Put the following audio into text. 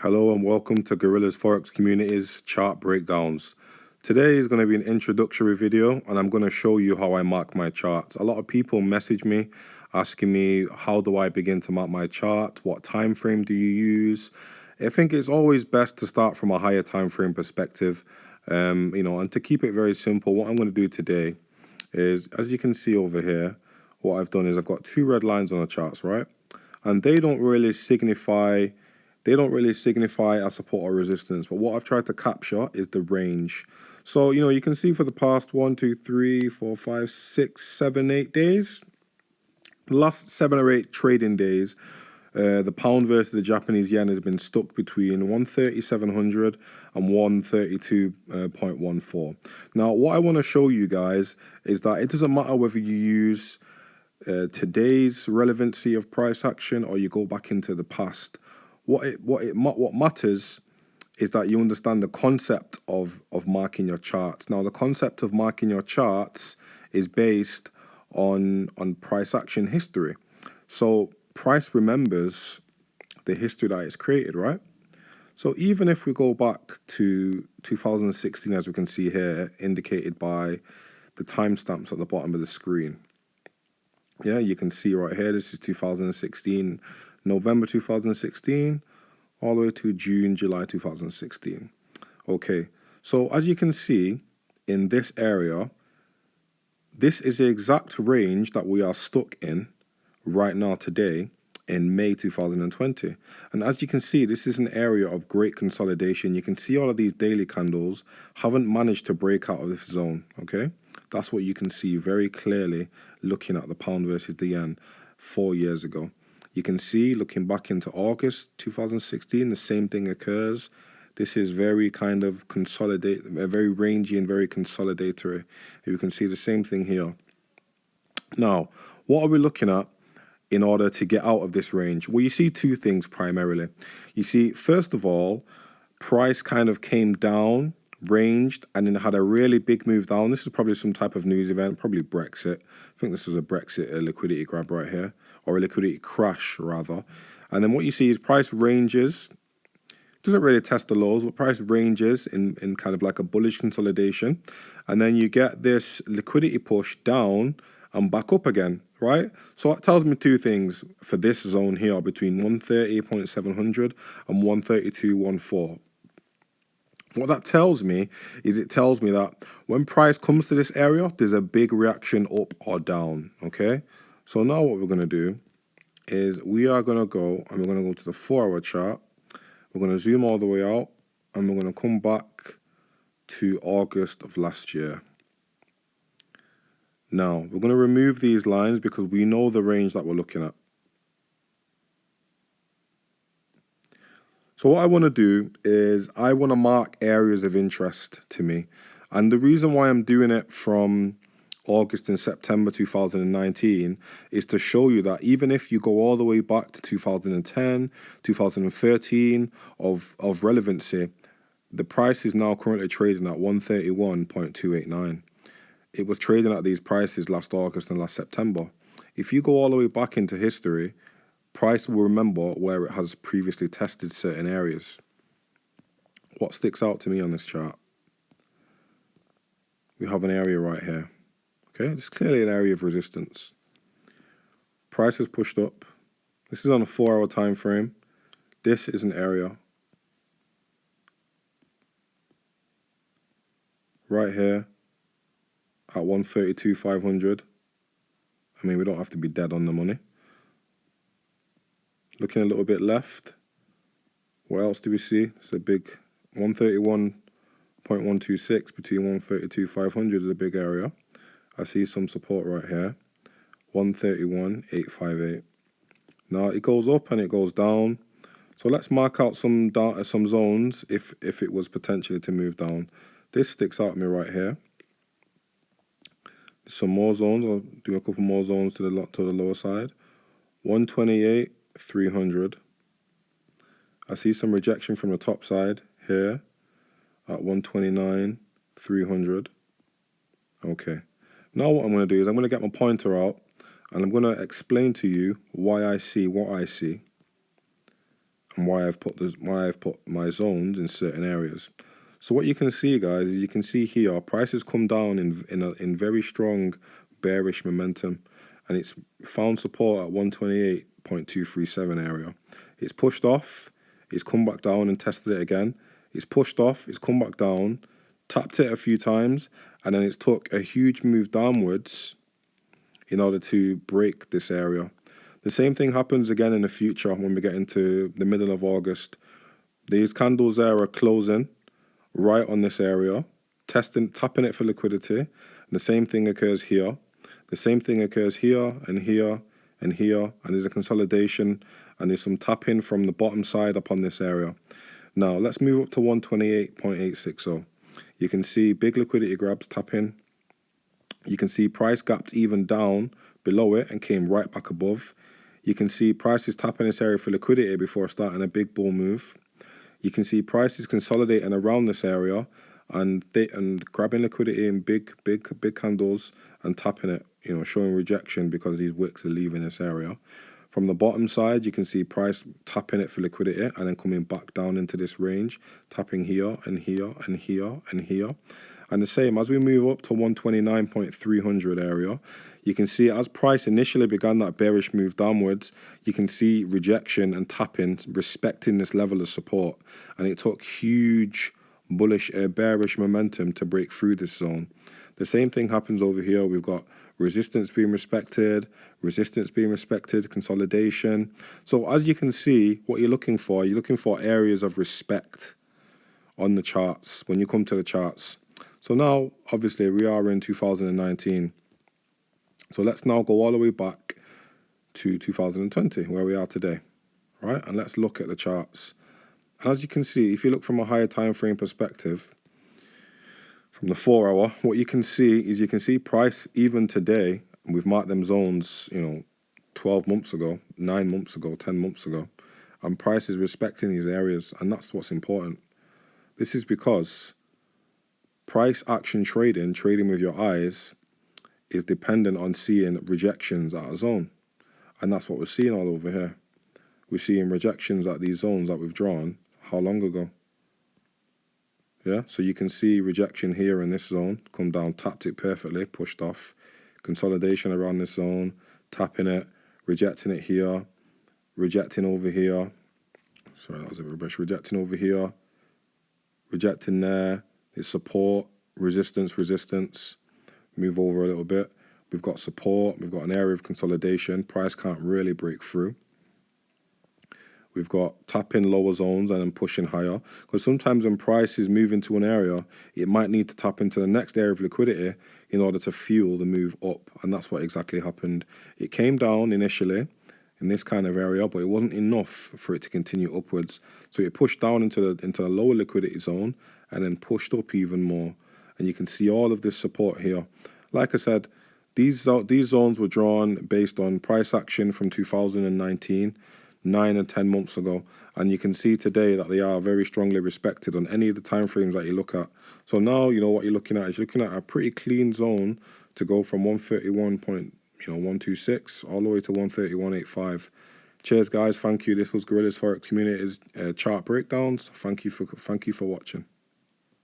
Hello and welcome to Gorilla's Forex Community's chart breakdowns. Today is going to be an introductory video and I'm going to show you how I mark my charts. A lot of people message me asking me how do I begin to mark my chart, what time frame do you use. I think it's always best to start from a higher time frame perspective, and to keep it very simple, what I'm going to do today is, as you can see over here, what I've done is I've got two red lines on the charts, right? And they don't really signify a support or resistance, but what I've tried to capture is the range. So, you can see for the past 1, 2, 3, 4, 5, 6, 7, 8 days, the last 7 or 8 trading days, the pound versus the Japanese yen has been stuck between 13700 and 132.14. Now, what I want to show you guys is that it doesn't matter whether you use today's relevancy of price action or you go back into the past. What matters is that you understand the concept of marking your charts. Now, the concept of marking your charts is based on price action history. So price remembers the history that it's created, right? So even if we go back to 2016, as we can see here, indicated by the timestamps at the bottom of the screen. Yeah, you can see right here, this is 2016, November 2016, all the way to June, July 2016. Okay, so as you can see in this area, this is the exact range that we are stuck in right now today in May 2020. And as you can see, this is an area of great consolidation. You can see all of these daily candles haven't managed to break out of this zone, okay? That's what you can see very clearly looking at the pound versus the yen 4 years ago. You can see, looking back into August 2016, the same thing occurs. This is very kind of very rangy and very consolidatory. You can see the same thing here. Now, what are we looking at in order to get out of this range? Well, you see two things primarily. You see, first of all, price kind of came down, ranged, and then had a really big move down. This is probably some type of news event, probably Brexit. I think this was a Brexit liquidity grab right here, or a liquidity crash rather. And then what you see is price ranges, doesn't really test the lows, but price ranges in kind of like a bullish consolidation. And then you get this liquidity push down and back up again, right? So that tells me two things for this zone here between 130.700 and 132.14. What that tells me is it tells me that when price comes to this area, there's a big reaction up or down, okay? So now what we're going to do is we are going to go and we're going to go to the 4-hour chart. We're going to zoom all the way out and we're going to come back to August of last year. Now, we're going to remove these lines because we know the range that we're looking at. So what I want to do is I want to mark areas of interest to me. And the reason why I'm doing it from August and September 2019 is to show you that even if you go all the way back to 2010, 2013 of relevancy, the price is now currently trading at 131.289. It was trading at these prices last August and last September. If you go all the way back into history, price will remember where it has previously tested certain areas. What sticks out to me on this chart? We have an area right here. Okay, it's clearly an area of resistance. Price has pushed up. This is on a 4-hour time frame. This is an area right here at 132.500. I mean, we don't have to be dead on the money. Looking a little bit left. What else do we see? It's a big 131.126 between 132.500 is a big area. I see some support right here, 131.858. Now it goes up and it goes down. So let's mark out some zones if it was potentially to move down. This sticks out to me right here. Some more zones. I'll do a couple more zones to the lower side. 128.300. I see some rejection from the top side here at 129.300. Okay. Now what I'm going to do is I'm going to get my pointer out and I'm going to explain to you why I see what I see. and why I've put my zones in certain areas. So what you can see, guys, is you can see here prices come down in very strong bearish momentum, and it's found support at 128.237 area. It's pushed off, it's come back down and tested it again. It's pushed off, it's come back down, tapped it a few times, and then it's took a huge move downwards in order to break this area. The same thing happens again in the future when we get into the middle of August. These candles there are closing right on this area, tapping it for liquidity. And the same thing occurs here. The same thing occurs here and here and here, and there's a consolidation and there's some tapping from the bottom side upon this area. Now let's move up to 128.860. You can see big liquidity grabs tapping. You can see price gapped even down below it and came right back above. You can see prices tapping this area for liquidity before starting a big bull move. You can see prices consolidating around this area and grabbing liquidity in big candles and tapping it, showing rejection because these wicks are leaving this area. From the bottom side, you can see price tapping it for liquidity and then coming back down into this range, tapping here and here and here and here. And the same as we move up to 129.300 area, you can see as price initially began that bearish move downwards, you can see rejection and tapping, respecting this level of support. And it took huge bearish momentum to break through this zone. The same thing happens over here. We've got resistance being respected, consolidation. So as you can see, what you're looking for areas of respect on the charts when you come to the charts. So now, obviously, we are in 2019. So let's now go all the way back to 2020, where we are today, right? And let's look at the charts. And as you can see, if you look from a higher time frame perspective, from the 4 hour, what you can see price even today, and we've marked them zones, 12 months ago, 9 months ago, 10 months ago, and price is respecting these areas, and that's what's important. This is because price action trading with your eyes, is dependent on seeing rejections at a zone. And that's what we're seeing all over here. We're seeing rejections at these zones that we've drawn. How long ago? Yeah, so you can see rejection here in this zone, come down, tapped it perfectly, pushed off. Consolidation around this zone, tapping it, rejecting it here, rejecting over here. Sorry, that was a rubbish. Rejecting over here, rejecting there. It's support, resistance, move over a little bit. We've got support, we've got an area of consolidation. Price can't really break through. We've got tapping lower zones and then pushing higher. Because sometimes when price is moving to an area, it might need to tap into the next area of liquidity in order to fuel the move up. And that's what exactly happened. It came down initially in this kind of area, but it wasn't enough for it to continue upwards. So it pushed down into the lower liquidity zone and then pushed up even more. And you can see all of this support here. Like I said, these zones were drawn based on price action from 2019, 9 and 10 months ago. And you can see today that they are very strongly respected on any of the time frames that you look at. So now, what you're looking at is a pretty clean zone to go from 131.126 all the way to 131.85. Cheers, guys. Thank you. This was Gorillas Forex Community's chart breakdowns. Thank you for watching.